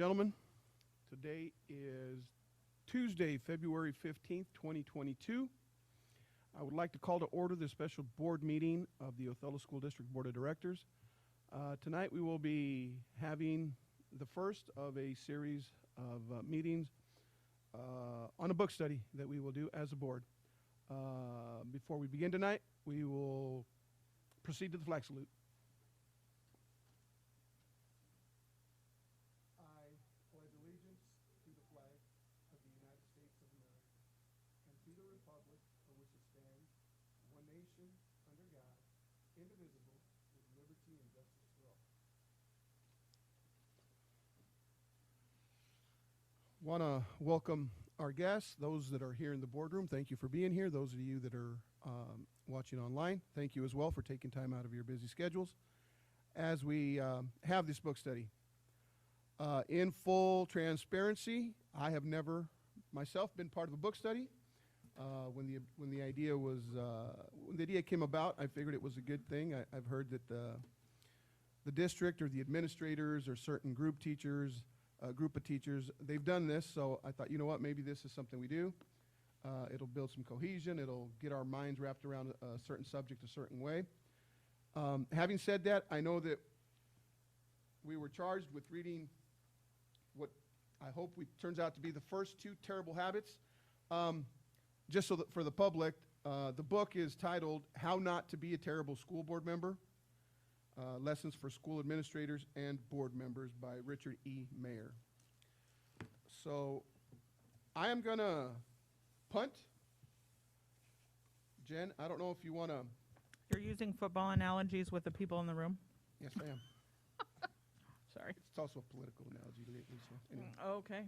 Gentlemen, today is Tuesday, February 15th, 2022. I would like to call to order the special board meeting of the Othello School District Board of Directors. Tonight we will be having the first of a series of meetings on a book study that we will do as a board. Before we begin tonight, we will proceed to the flag salute. I pledge allegiance to the flag of the United States of America and to the republic for which it stands, one nation, under God, indivisible, with liberty and justice for all. Want to welcome our guests, those that are here in the boardroom. Thank you for being here. Those of you that are watching online, thank you as well for taking time out of your busy schedules as we have this book study. In full transparency, I have never myself been part of a book study. When the idea came about, I figured it was a good thing. I've heard that the district or the administrators or certain group of teachers, they've done this. So I thought, you know what, maybe this is something we do. It'll build some cohesion. It'll get our minds wrapped around a certain subject a certain way. Having said that, I know that we were charged with reading what I hope turns out to be the first two terrible habits. Just so that for the public, the book is titled How Not to Be a Terrible School Board Member, Lessons for School Administrators and Board Members by Richard E. Mayer. So I am going to punt. Jen, I don't know if you want to. You're using football analogies with the people in the room? Yes, ma'am. Sorry. It's also a political analogy, Lisa. Anyway. Okay.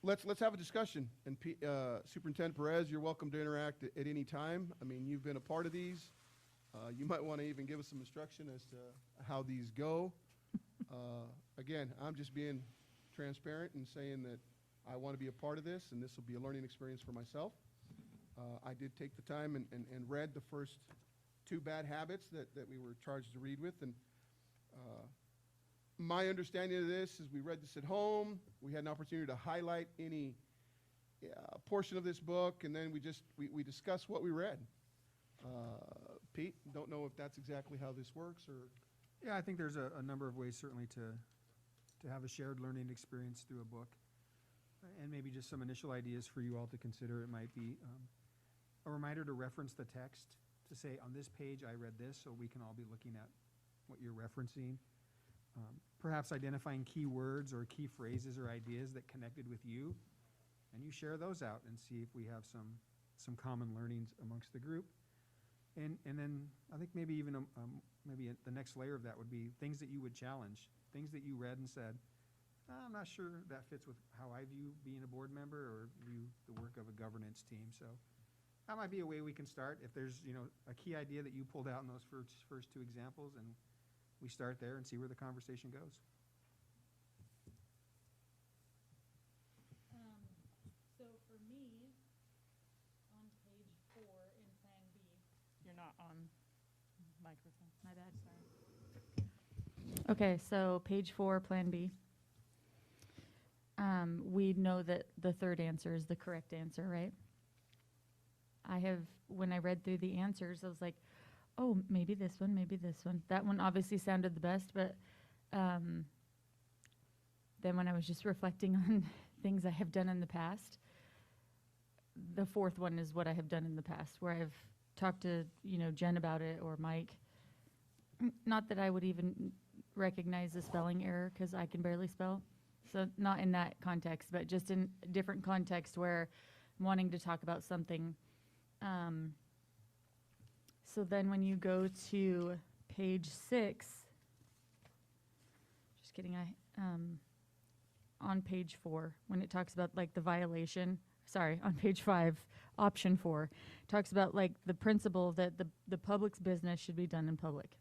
Let's have a discussion. And Superintendent Perez, you're welcome to interact at any time. I mean, you've been a part of these. You might want to even give us some instruction as to how these go. Again, I'm just being transparent and saying that I want to be a part of this, and this will be a learning experience for myself. I did take the time and read the first two bad habits that we were charged to read with. And my understanding of this is we read this at home. We had an opportunity to highlight any portion of this book, and then we discussed what we read. Pete, don't know if that's exactly how this works, or yeah, I think there's a number of ways certainly to have a shared learning experience through a book, and maybe just some initial ideas for you all to consider. It might be a reminder to reference the text, to say on this page I read this, so we can all be looking at what you're referencing. Perhaps identifying key words or key phrases or ideas that connected with you, and you share those out and see if we have some common learnings amongst the group. And then I think maybe even the next layer of that would be things that you would challenge, things that you read and said, I'm not sure that fits with how I view being a board member or view the work of a governance team. So that might be a way we can start. If there's a key idea that you pulled out in those first two examples, and we start there and see where the conversation goes. So for me, on page 4 in Plan B. You're not on microphone. My bad, sorry. Okay, so page 4, Plan B. We know that the third answer is the correct answer, right? When I read through the answers, I was like, oh, maybe this one, maybe this one. That one obviously sounded the best, but then when I was just reflecting on things I have done in the past, the fourth one is what I have done in the past, where I've talked to, Jen about it, or Mike. Not that I would even recognize the spelling error, because I can barely spell. So not in that context, but just in a different context where I'm wanting to talk about something. So then when you go to page 6, just kidding, on page 4, when it talks about like the violation, on page 5, option 4, talks about like the principle that the public's business should be done in public.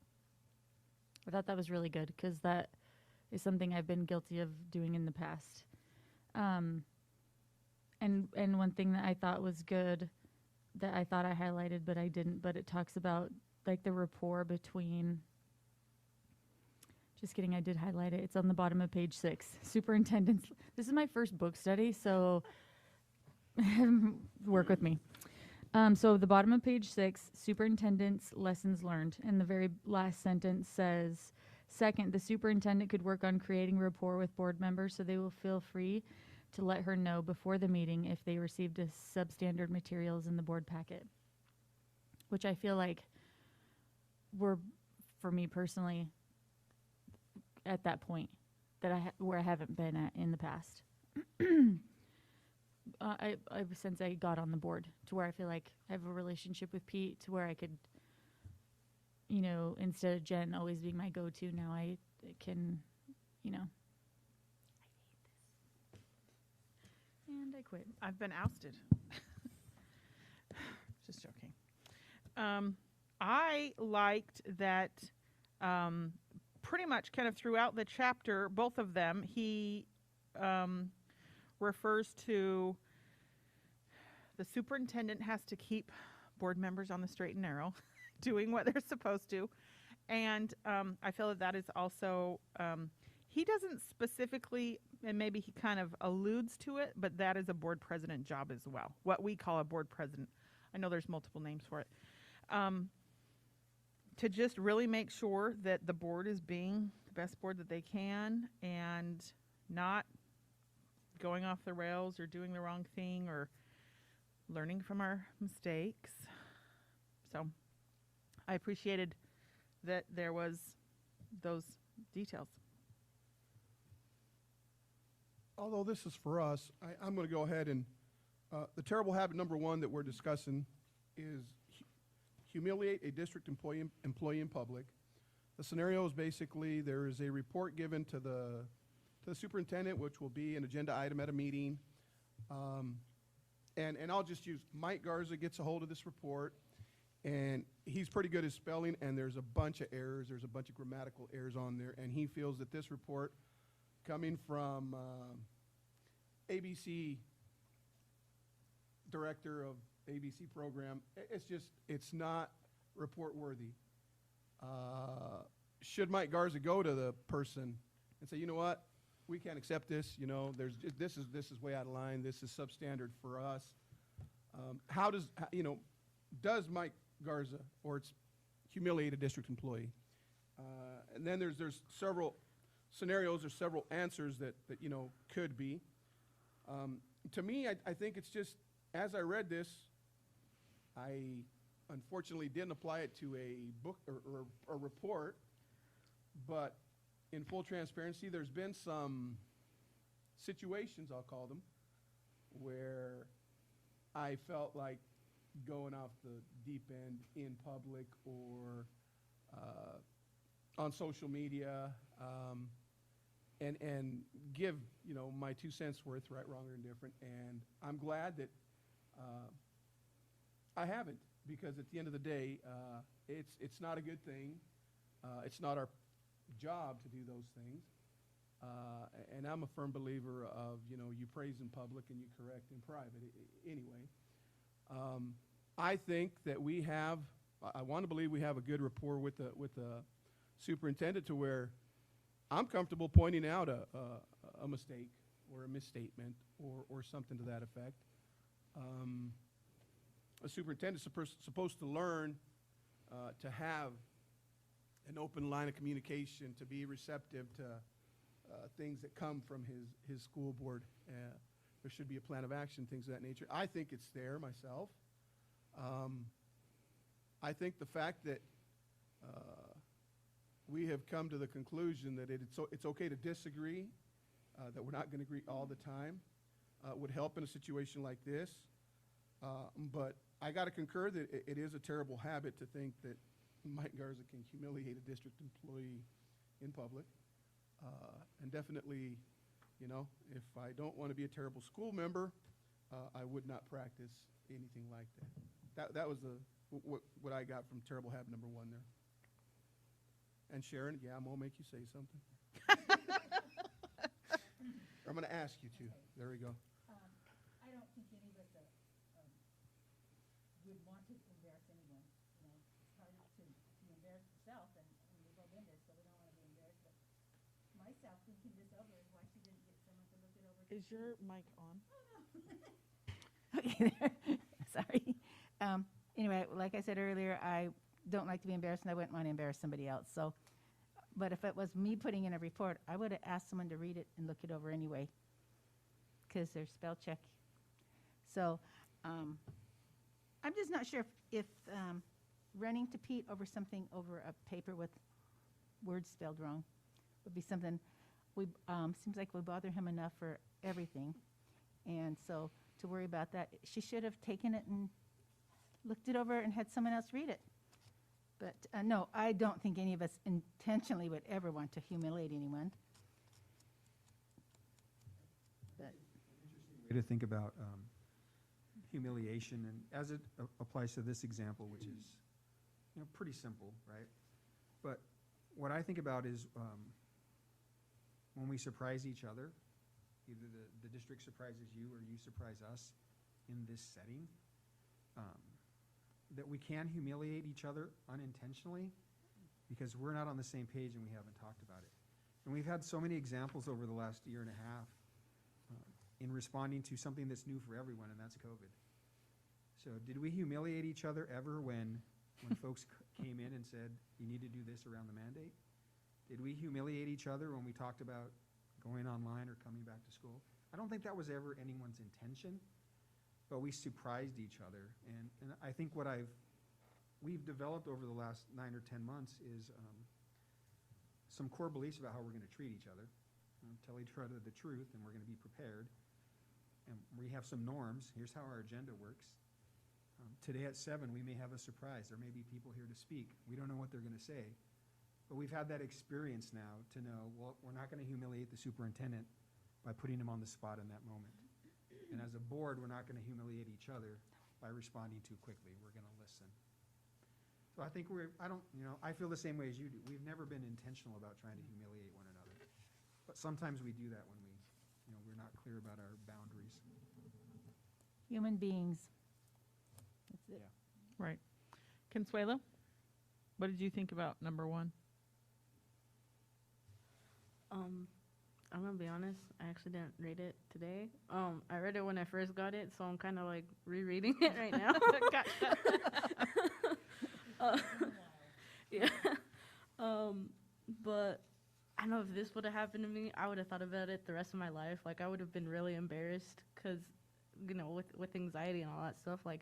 I thought that was really good, because that is something I've been guilty of doing in the past. And one thing that I thought was good, that I thought I highlighted but I didn't, but it talks about like the rapport between Just kidding, I did highlight it. It's on the bottom of page 6. Superintendent's, this is my first book study, so work with me. So the bottom of page 6, superintendent's lessons learned. And the very last sentence says, second, the superintendent could work on creating rapport with board members so they will feel free to let her know before the meeting if they received a substandard materials in the board packet. Which I feel like we're, for me personally, at that point that where I haven't been at in the past. Since I got on the board, to where I feel like I have a relationship with Pete, to where I could, you know, instead of Jen always being my go-to, now I can, you know, and I quit. I've been ousted. Just joking. I liked that pretty much kind of throughout the chapter, both of them, he refers to the superintendent has to keep board members on the straight and narrow, doing what they're supposed to. And I feel that is also, he doesn't specifically, and maybe he kind of alludes to it, but that is a board president job as well. What we call a board president. I know there's multiple names for it. To just really make sure that the board is being the best board that they can and not going off the rails or doing the wrong thing or learning from our mistakes. So I appreciated that there was those details. Although this is for us, I'm going to go ahead and the terrible habit number 1 that we're discussing is humiliate a district employee in public. The scenario is basically there is a report given to the superintendent, which will be an agenda item at a meeting. And I'll just use Mike Garza gets a hold of this report, and he's pretty good at spelling, and there's a bunch of errors. There's a bunch of grammatical errors on there, and he feels that this report coming from ABC director of ABC program, it's not report worthy. Should Mike Garza go to the person and say, you know what, we can't accept this, you know, this is way out of line, this is substandard for us. Does Mike Garza, or it's humiliate a district employee? And then there's several scenarios or several answers that you know could be. To me, I think it's just, as I read this, I unfortunately didn't apply it to a book or a report, but in full transparency, there's been some situations, I'll call them, where I felt like going off the deep end in public or on social media, and give, you know, my 2 cents worth, right, wrong, or indifferent. And I'm glad that I haven't, because at the end of the day, it's not a good thing. It's not our job to do those things. And I'm a firm believer of, you know, you praise in public and you correct in private. Anyway, I think that I want to believe we have a good rapport with the superintendent, to where I'm comfortable pointing out a mistake or a misstatement or something to that effect. A superintendent is supposed to learn to have an open line of communication, to be receptive to things that come from his school board. There should be a plan of action, things of that nature. I think it's there myself. I think the fact that we have come to the conclusion that it's okay to disagree, that we're not going to agree all the time, would help in a situation like this. But I got to concur that it is a terrible habit to think that Mike Garza can humiliate a district employee in public. And definitely, you know, if I don't want to be a terrible school member, I would not practice anything like that. That was what I got from terrible habit number 1 there. And Sharon, yeah, I'm going to make you say something. I'm going to ask you to. There we go. I don't think any of us would want to embarrass anyone. You know, it's hard to be embarrassed yourself, and we've all been there, so we don't want to be embarrassed. But herself thinking this over, why she didn't get someone to look it over. Is your mic on? Okay, there. Sorry. Anyway, like I said earlier, I don't like to be embarrassed, and I wouldn't want to embarrass somebody else. So, but if it was me putting in a report, I would have asked someone to read it and look it over anyway, because there's spell check. So, I'm just not sure if running to Pete over something over a paper with words spelled wrong would be something we seems like we bother him enough for everything, and so to worry about that, she should have taken it and looked it over and had someone else read it. But no, I don't think any of us intentionally would ever want to humiliate anyone. But Way to think about humiliation, and as it applies to this example, which is, you know, pretty simple, right? But what I think about is when we surprise each other, either the district surprises you or you surprise us in this setting, that we can humiliate each other unintentionally because we're not on the same page and we haven't talked about it. And we've had so many examples over the last year and a half in responding to something that's new for everyone, and that's COVID. So did we humiliate each other ever when folks came in and said, you need to do this around the mandate? Did we humiliate each other when we talked about going online or coming back to school? I don't think that was ever anyone's intention, but we surprised each other. And I think what we've developed over the last 9 or 10 months is some core beliefs about how we're going to treat each other. Tell each other the truth, and we're going to be prepared. And we have some norms. Here's how our agenda works. Today at 7, we may have a surprise. There may be people here to speak. We don't know what they're going to say. But we've had that experience now to know, well, we're not going to humiliate the superintendent by putting him on the spot in that moment. And as a board, we're not going to humiliate each other by responding too quickly. We're going to listen. So I think I feel the same way as you do. We've never been intentional about trying to humiliate one another. But sometimes we do that when we're not clear about our boundaries. human beings. That's it. Right. Consuelo, what did you think about number 1? I'm gonna be honest, I actually didn't read it today. I read it when I first got it, so I'm kind of like rereading it right now. Yeah. But I know if this would have happened to me, I would have thought about it the rest of my life. Like, I would have been really embarrassed because, you know, with anxiety and all that stuff, like,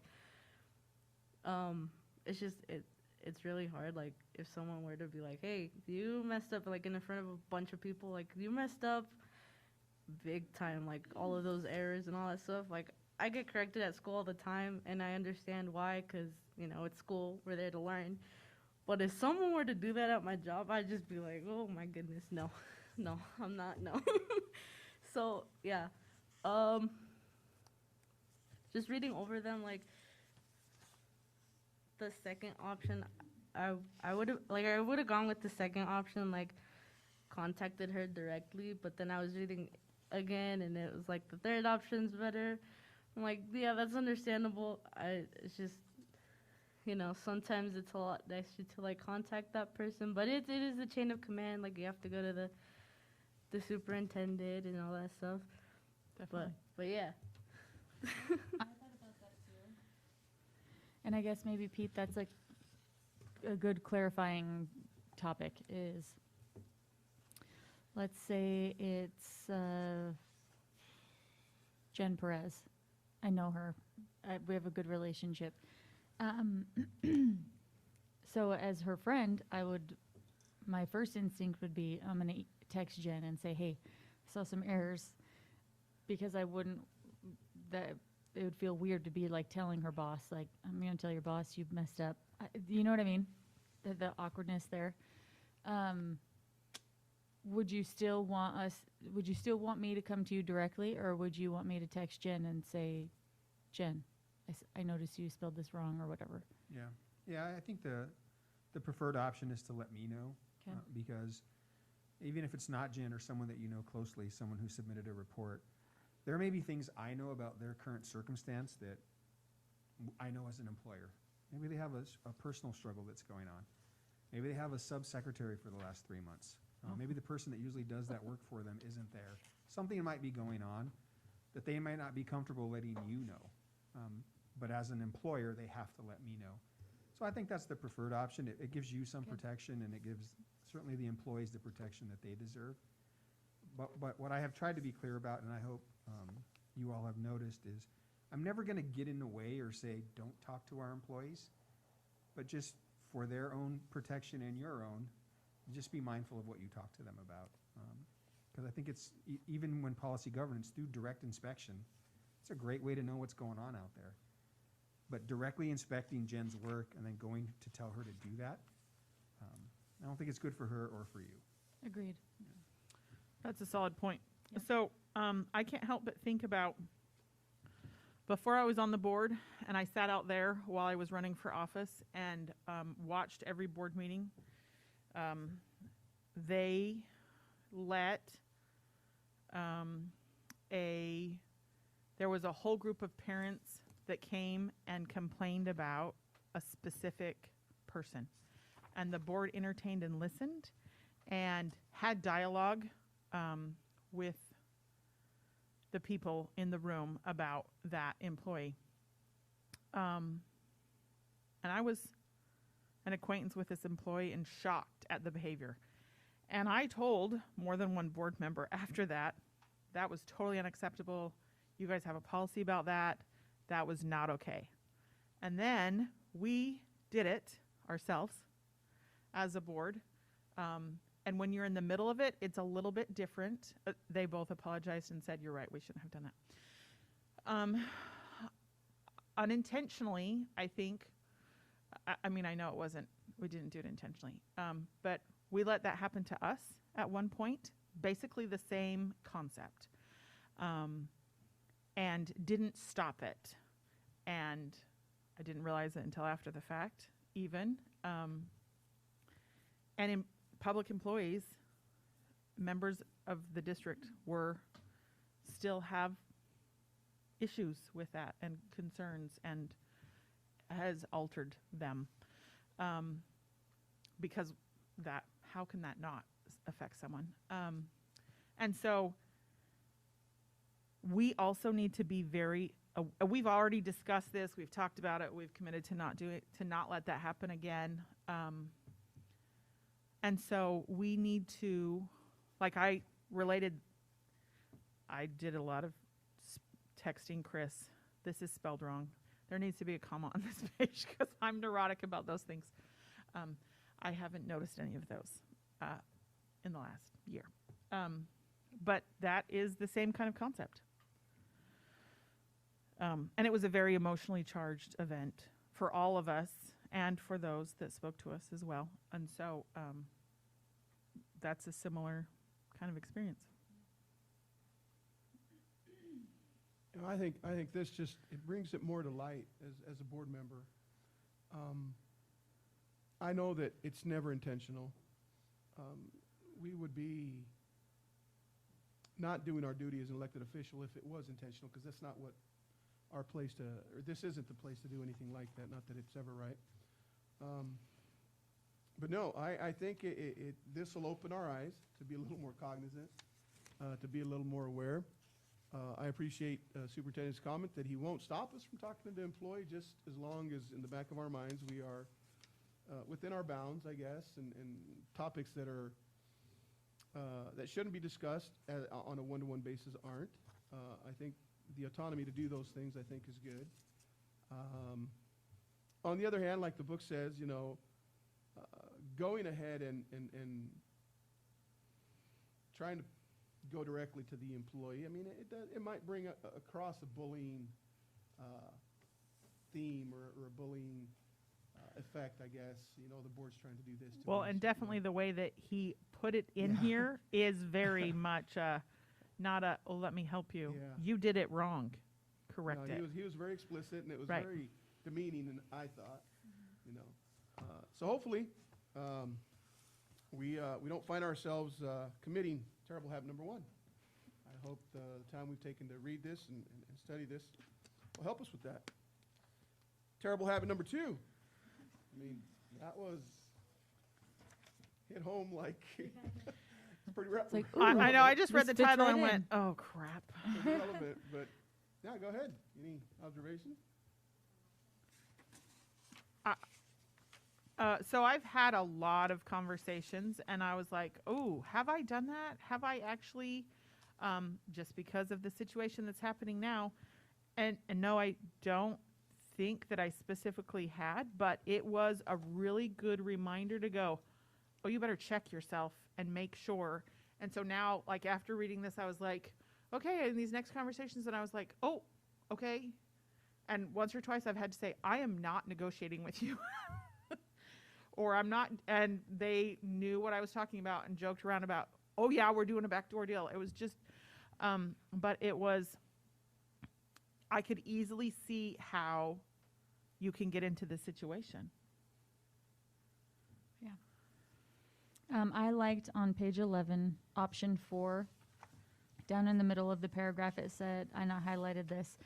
it's just, it's really hard. Like, if someone were to be like, hey, you messed up, like, in front of a bunch of people, like, you messed up big time, like, all of those errors and all that stuff. Like, I get corrected at school all the time, and I understand why, because, you know, it's school, we're there to learn. But if someone were to do that at my job, I'd just be like, oh my goodness, no, I'm not, no. So, yeah, just reading over them, like, the second option, I would have gone with the second option, like, contacted her directly, but then I was reading again, and it was like the third option's better. I'm like, yeah, that's understandable. It's just, you know, sometimes it's a lot nicer to, like, contact that person, but it is a chain of command. Like, you have to go to the superintendent and all that stuff. Definitely. But yeah. I thought about that too. And I guess maybe, Pete, that's like a good clarifying topic is, let's say it's Jen Perez. I know her. We have a good relationship. So as her friend, my first instinct would be, I'm going to text Jen and say, hey, I saw some errors, because it would feel weird to be like telling her boss, like, I'm going to tell your boss you've messed up. You know what I mean? The awkwardness there. Would you still want me to come to you directly, or would you want me to text Jen and say, Jen, I noticed you spelled this wrong, or whatever? Yeah, I think the preferred option is to let me know, 'Kay. because even if it's not Jen or someone that you know closely, someone who submitted a report, there may be things I know about their current circumstance that I know as an employer. Maybe they have a personal struggle that's going on. Maybe they have a subsecretary for the last 3 months. Maybe the person that usually does that work for them isn't there. Something might be going on that they might not be comfortable letting you know. But as an employer, they have to let me know. So I think that's the preferred option. It gives you some Good. protection, and it gives certainly the employees the protection that they deserve. But what I have tried to be clear about, and I hope you all have noticed, is I'm never going to get in the way or say, don't talk to our employees, but just for their own protection and your own, just be mindful of what you talk to them about. Because I think it's, even when policy governance, through direct inspection, it's a great way to know what's going on out there. But directly inspecting Jen's work and then going to tell her to do that, I don't think it's good for her or for you. Agreed. That's a solid point. Yep. So I can't help but think about before I was on the board and I sat out there while I was running for office and watched every board meeting. They let there was a whole group of parents that came and complained about a specific person. And the board entertained and listened and had dialogue with the people in the room about that employee. And I was an acquaintance with this employee and shocked at the behavior. And I told more than one board member after that, that was totally unacceptable. You guys have a policy about that. That was not okay. And then we did it ourselves as a board. And when you're in the middle of it, it's a little bit different. They both apologized and said, you're right, we shouldn't have done that. Unintentionally, I think, I mean, I know it wasn't, we didn't do it intentionally, but we let that happen to us at one point, basically the same concept, and didn't stop it. And I didn't realize it until after the fact, even. And in public employees, members of the district still have issues with that and concerns, and has altered them. Because how can that not affect someone? And so we also need to be very, we've already discussed this, we've talked about it, we've committed to not do it, to not let that happen again. And so we need to, like I did a lot of texting Chris, this is spelled wrong. There needs to be a comma on this page because I'm neurotic about those things. I haven't noticed any of those in the last year. But that is the same kind of concept. And it was a very emotionally charged event for all of us and for those that spoke to us as well. And so that's a similar kind of experience. You know, I think this just, it brings it more to light as a board member. I know that it's never intentional. We would be not doing our duty as an elected official if it was intentional, because that's not what our place to, or this isn't the place to do anything like that, not that it's ever right. But no, I think this will open our eyes to be a little more cognizant, to be a little more aware. I appreciate Superintendent's comment that he won't stop us from talking to the employee, just as long as in the back of our minds we are within our bounds, I guess, and topics that are that shouldn't be discussed on a one-to-one basis aren't. I think the autonomy to do those things, I think, is good. On the other hand, like the book says, you know, going ahead and trying to go directly to the employee, I mean, it might bring across a bullying theme or a bullying effect, I guess. You know, the board's trying to do this. Well, and definitely the way that he put it in here is very much not a, oh, let me help you. Yeah. You did it wrong. Correct No, it. he was very explicit, and it was Right. very demeaning, and I thought, you know. So hopefully, we don't find ourselves committing terrible habit number one. I hope the time we've taken to read this and study this will help us with that. Terrible habit number two. I mean, that was hit home like It's pretty rough. like, I know, I just read this the fits title and right went, in. oh, crap. Pretty relevant, but yeah, go ahead. Any observations? So I've had a lot of conversations, and I was like, "Oh, have I done that? Have I actually?" Just because of the situation that's happening now, and no, I don't think that I specifically had, but it was a really good reminder to go, "Oh, you better check yourself and make sure." And so now, like after reading this, I was like, "Okay," in these next conversations, and I was like, "Oh, okay." And once or twice, I've had to say, "I am not negotiating with you." Or I'm not, and they knew what I was talking about and joked around about, oh yeah, we're doing a backdoor deal. It was just, but it was, I could easily see how you can get into this situation. I liked on page 11, option 4, down in the middle of the paragraph, it said, I highlighted this,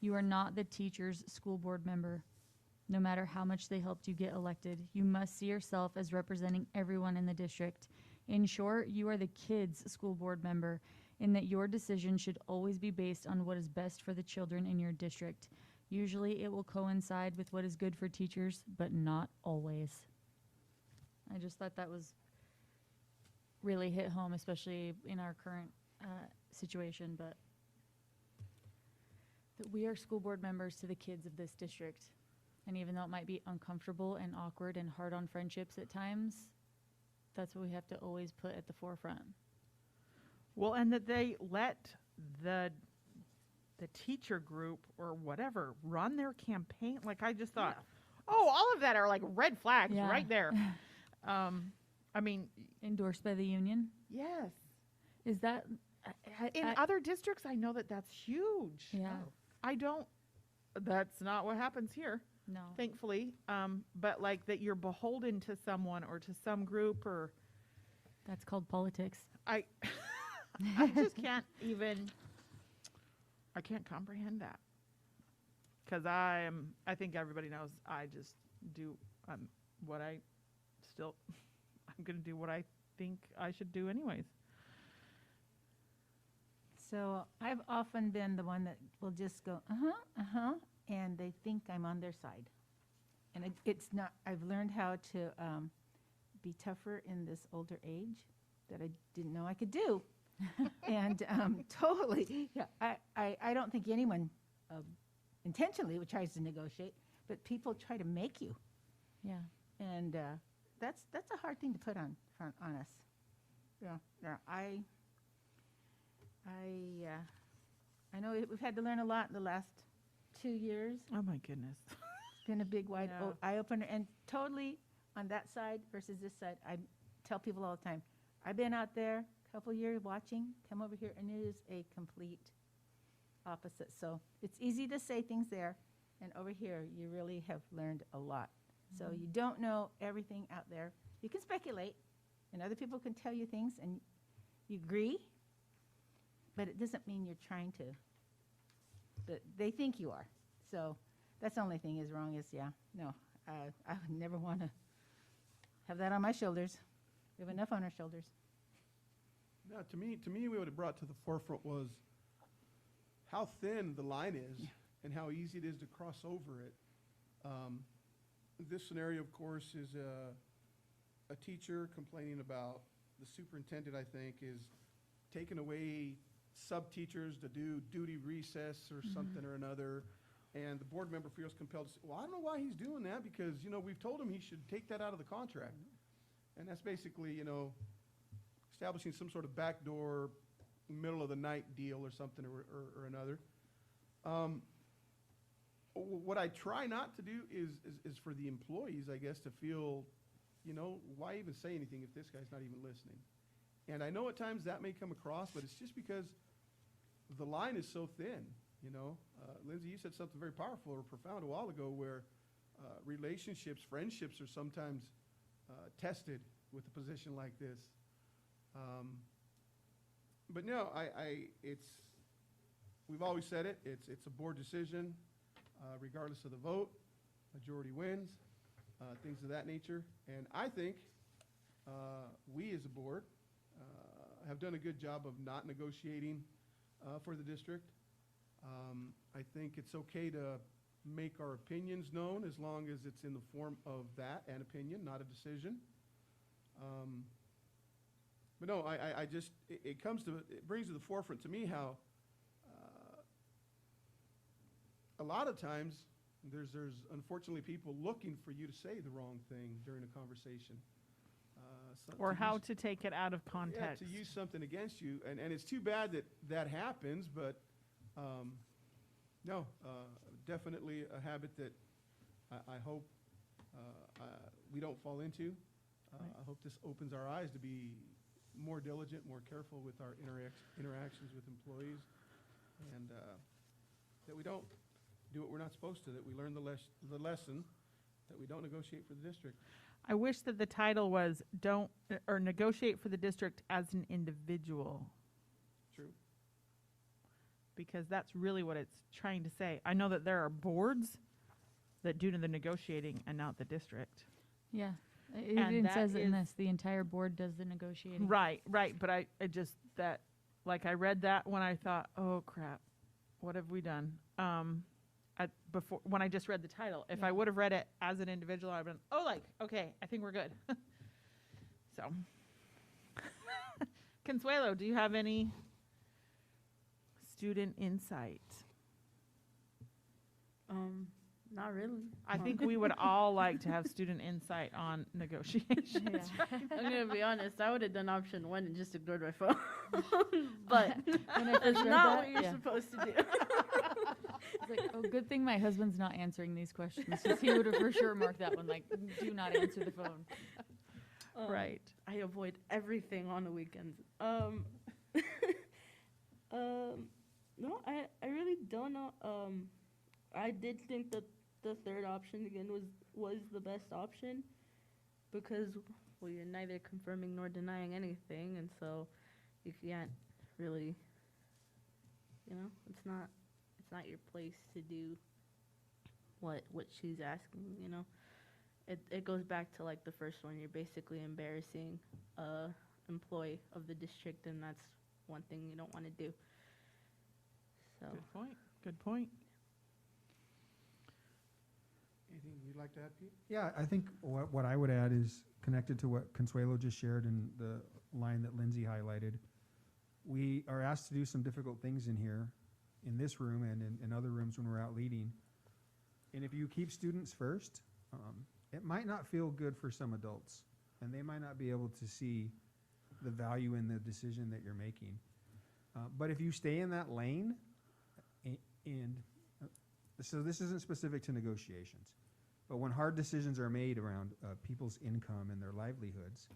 you are not the teacher's school board member. No matter how much they helped you get elected, you must see yourself as representing everyone in the district. In short, you are the kid's school board member, in that your decision should always be based on what is best for the children in your district. Usually it will coincide with what is good for teachers, but not always. I just thought that was really hit home, especially in our current situation, but that we are school board members to the kids of this district. And even though it might be uncomfortable and awkward and hard on friendships at times, that's what we have to always put at the forefront. Well, and that they let the teacher group or whatever run their campaign. Like I just thought, oh, all of that are like red flags Yeah. right there. I mean, Endorsed by the union? yes. Is that In other districts, I know that that's huge. Yeah. I don't, that's not what happens here, No. thankfully. But like that you're beholden to someone or to some group or That's called politics. I just can't even, I can't comprehend that. Because I think everybody knows I just do what I still, I'm going to do what I think I should do anyways. So I've often been the one that will just go, and they think I'm on their side. And it's not, I've learned how to be tougher in this older age that I didn't know I could do. And totally, yeah, I don't think anyone intentionally tries to negotiate, but people try to make you. Yeah. And that's a hard thing to put on us. Yeah, I know we've had to learn a lot in the last 2 years. Oh my goodness. It's been a big, wide Yeah. eye opener, and totally on that side versus this side. I tell people all the time, I've been out there a couple years watching, come over here, and it is a complete opposite. So it's easy to say things there, and over here you really have learned a lot. So you don't know everything out there. You can speculate, and other people can tell you things, and you agree, but it doesn't mean you're trying to. But they think you are. So that's the only thing is wrong is, I would never want to have that on my shoulders. We have enough on our shoulders. No, to me, what it brought to the forefront was how thin the line is and how easy it is to cross over it. This scenario, of course, is a teacher complaining about the superintendent, I think, is taking away sub-teachers to do duty recess or something or another. And the board member feels compelled to say, well, I don't know why he's doing that because, we've told him he should take that out of the contract. And that's basically, establishing some sort of backdoor middle of the night deal or something or another. What I try not to do is for the employees, I guess, to feel, why even say anything if this guy's not even listening? And I know at times that may come across, but it's just because the line is so thin, Lindsay, you said something very powerful or profound a while ago where relationships, friendships are sometimes tested with a position like this. But no, we've always said it, it's a board decision, regardless of the vote, majority wins, things of that nature. And I think we as a board have done a good job of not negotiating for the district. I think it's okay to make our opinions known as long as it's in the form of that, an opinion, not a decision. But no, I just, it brings to the forefront to me how a lot of times there's unfortunately people looking for you to say the wrong thing during a conversation. Or to how use- to take it out of Yeah, context. to use something against you, and it's too bad that that happens, but no, definitely a habit that I hope we don't fall into. I hope this opens our eyes to be more diligent, more careful with our interactions with employees, and that we don't do what we're not supposed to, that we learn the lesson, that we don't negotiate for the district. I wish that the title was don't, or negotiate for the district as an individual, True. because that's really what it's trying to say. I know that there are boards that do the negotiating and not the district. Yeah. It And even that says it in is- this, the entire board does the negotiating. Right, but I just, that, like, I read that when I thought, oh crap, what have we done? Before, when I just read the title. If I Yeah. would have read it as an individual, I'd been, oh, like, okay, I think we're good. So. Consuelo, do you have any student insight? Not really. I think we would all like to have student insight on negotiations. Yeah. I'm gonna be honest. I would have done option 1 and just ignored my phone. But When I that's first read not that, what you're yeah. supposed to do. It's like, oh, good thing my husband's not answering these questions, because he would have for sure marked that one, like, do not answer the phone. Right. I avoid everything on the weekends. No, I really don't know. I did think that the third option again was the best option because, well, you're neither confirming nor denying anything, and so you can't really, it's not your place to do what she's asking, It goes back to like the first one. You're basically embarrassing a employee of the district, and that's one thing you don't want to do. So Good point. Good point. Anything you'd like to add, Pete? Yeah, I think what I would add is connected to what Consuelo just shared and the line that Lindsay highlighted. We are asked to do some difficult things in here, in this room and in other rooms when we're out leading. And if you keep students first, it might not feel good for some adults, and they might not be able to see the value in the decision that you're making. But if you stay in that lane, so this isn't specific to negotiations, but when hard decisions are made around people's income and their livelihoods,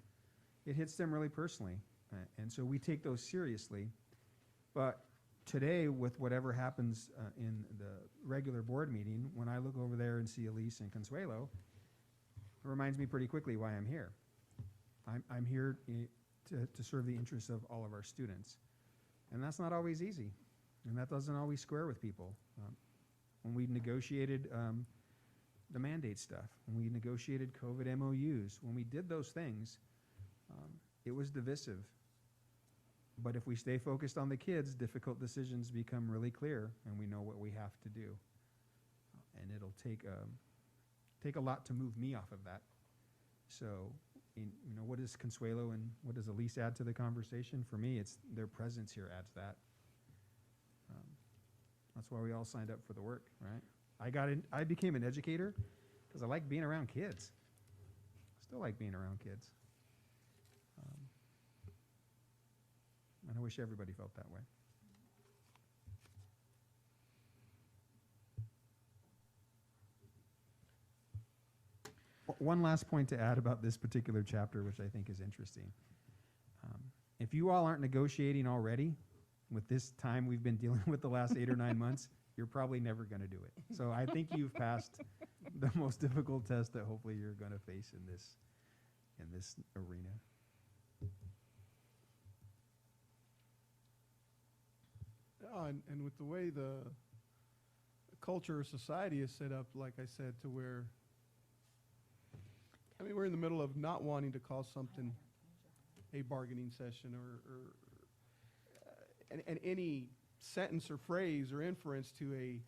it hits them really personally. And so we take those seriously. But today, with whatever happens in the regular board meeting, when I look over there and see Elise and Consuelo, it reminds me pretty quickly why I'm here. I'm here to serve the interests of all of our students. And that's not always easy. And that doesn't always square with people. When we negotiated the mandate stuff, when we negotiated COVID MOUs, when we did those things, it was divisive. But if we stay focused on the kids, difficult decisions become really clear, and we know what we have to do. And it'll take a lot to move me off of that. So, what does Consuelo and what does Elise add to the conversation? For me, it's their presence here adds that. That's why we all signed up for the work, right? I became an educator because I like being around kids. Still like being around kids. And I wish everybody felt that way. One last point to add about this particular chapter, which I think is interesting. If you all aren't negotiating already, with this time we've been dealing with the last 8 or 9 months, you're probably never going to do it. So I think you've passed the most difficult test that hopefully you're going to face in this arena. And with the way the culture of society is set up, like I said, to where, we're in the middle of not wanting to call something a bargaining session and any sentence or phrase or inference to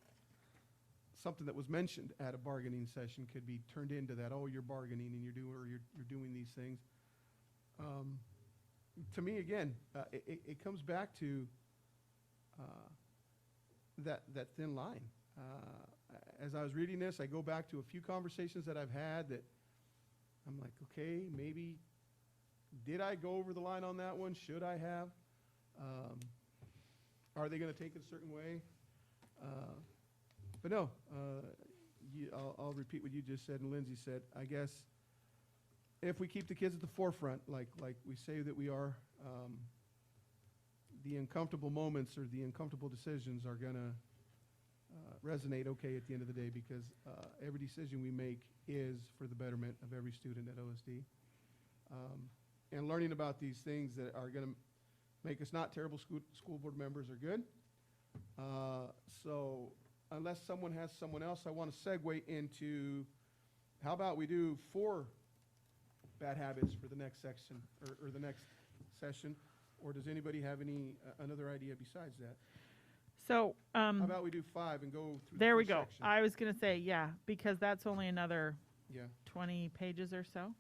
something that was mentioned at a bargaining session could be turned into that. Oh, you're bargaining and you're doing these things. To me, again, it comes back to that thin line. As I was reading this, I go back to a few conversations that I've had that I'm like, okay, maybe did I go over the line on that one? Should I have? Are they going to take it a certain way? But no, I'll repeat what you just said and Lindsay said. I guess if we keep the kids at the forefront, like we say that we are, the uncomfortable moments or the uncomfortable decisions are going to resonate okay at the end of the day, because every decision we make is for the betterment of every student at OSD. And learning about these things that are going to make us not terrible school board members are good. So unless someone has someone else, I want to segue into, how about we do 4 bad habits for the next section or the next session? Or does anybody have another idea besides that? So, How about we do 5 and go through there the we first go. section? I was going to say, yeah, because that's only another Yeah. 20 pages or so.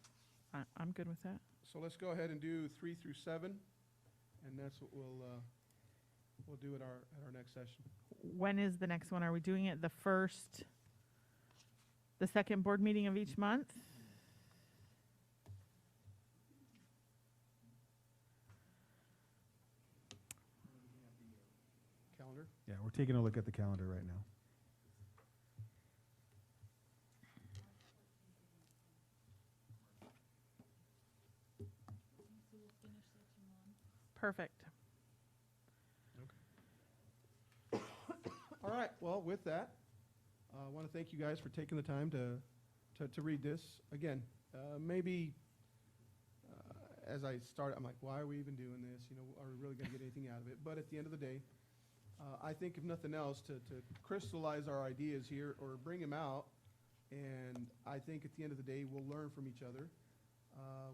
I'm good with that. So let's go ahead and do 3 through 7, and that's what we'll do at our next session. When is the next one? Are we doing it the second board meeting of each month? Calendar? Yeah, we're taking a look at the calendar right now. Perfect. All right, well, with that, I want to thank you guys for taking the time to read this. Again, maybe as I started, I'm like, why are we even doing this? You know, are we really going to get anything out of it? But at the end of the day, I think if nothing else, to crystallize our ideas here or bring them out, and I think at the end of the day, we'll learn from each other.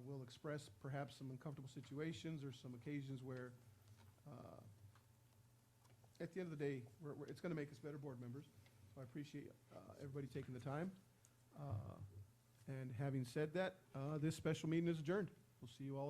We'll express perhaps some uncomfortable situations or some occasions where at the end of the day, it's going to make us better board members. So I appreciate everybody taking the time. And having said that, this special meeting is adjourned. We'll see you all